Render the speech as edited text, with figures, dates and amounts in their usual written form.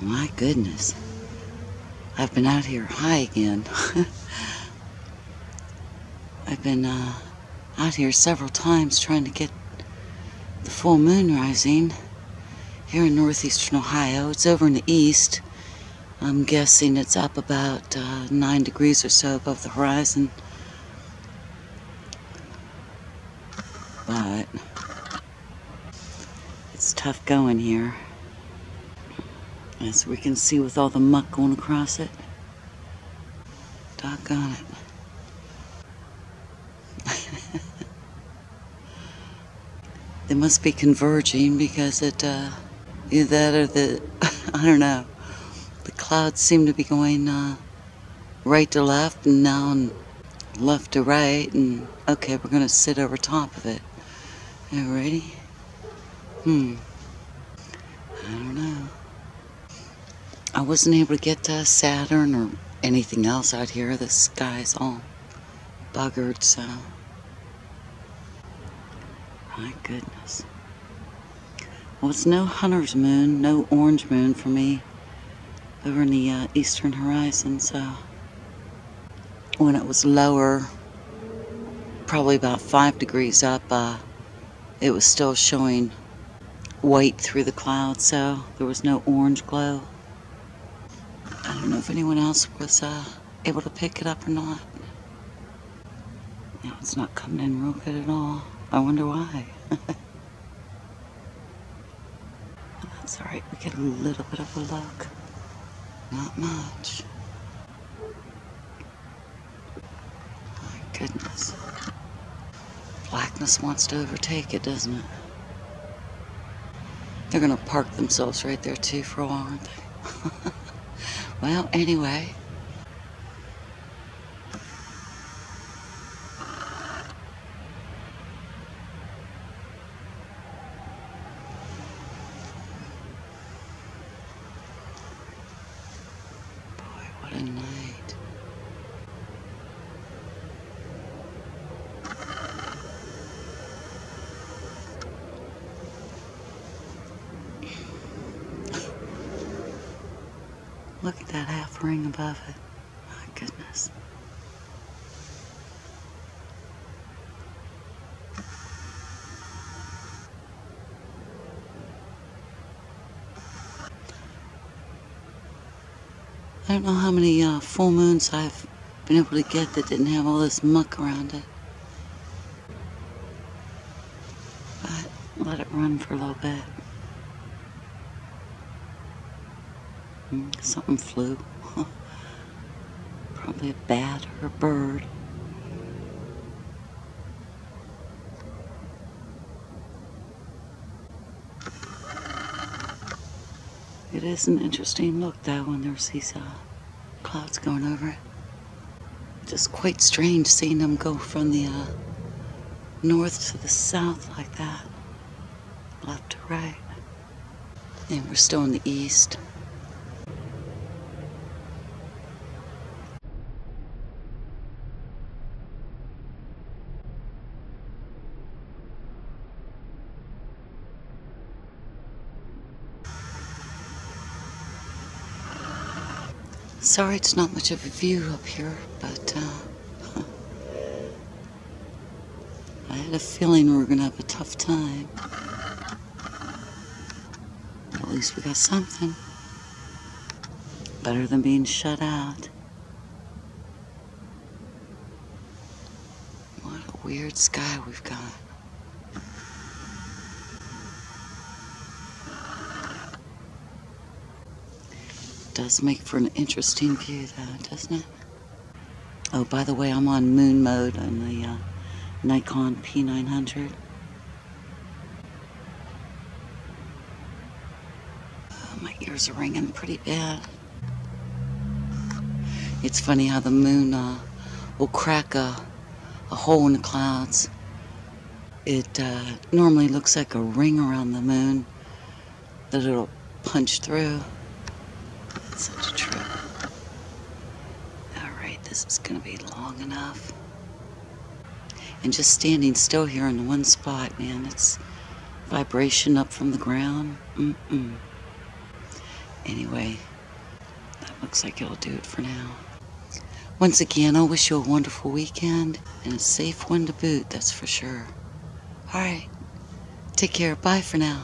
My goodness. I've been out here high again. I've been out here several times trying to get the full moon rising here in northeastern Ohio. It's over in the east. I'm guessing it's up about 9 degrees or so above the horizon. But it's tough going here, as we can see with all the muck going across it. Doggone it. They must be converging because it, either that or the, I don't know, the clouds seem to be going right to left and now left to right, and okay, we're going to sit over top of it. Alrighty. I don't know. I wasn't able to get to Saturn or anything else out here. The sky's all buggered, so. My goodness. Well, it's no hunter's moon, no orange moon for me over in the eastern horizon, so when it was lower, probably about 5 degrees up, it was still showing white through the clouds, so there was no orange glow. I don't know if anyone else was able to pick it up or not. Yeah, it's not coming in real good at all. I wonder why. That's alright, we get a little bit of a look. Not much. My goodness. Blackness wants to overtake it, doesn't it? They're gonna park themselves right there too for a while, aren't they? Well, anyway. Boy, what a night. Look at that half ring above it. My goodness. I don't know how many full moons I've been able to get that didn't have all this muck around it. But let it run for a little bit. Something flew. Probably a bat or a bird. It is an interesting look though when there's these clouds going over it. Just quite strange seeing them go from the north to the south like that. Left to right. And we're still in the east. Sorry it's not much of a view up here, but I had a feeling we were going to have a tough time. At least we got something. Better than being shut out. What a weird sky we've got. Does make for an interesting view though, doesn't it? Oh, by the way, I'm on moon mode on the Nikon P900. Oh, my ears are ringing pretty bad. It's funny how the moon will crack a hole in the clouds. It normally looks like a ring around the moon that it'll punch through. Such a trip. Alright, this is going to be long enough. And just standing still here in one spot, man, it's vibration up from the ground. Anyway, that looks like it'll do it for now. Once again, I'll wish you a wonderful weekend and a safe one to boot, that's for sure. Alright, take care. Bye for now.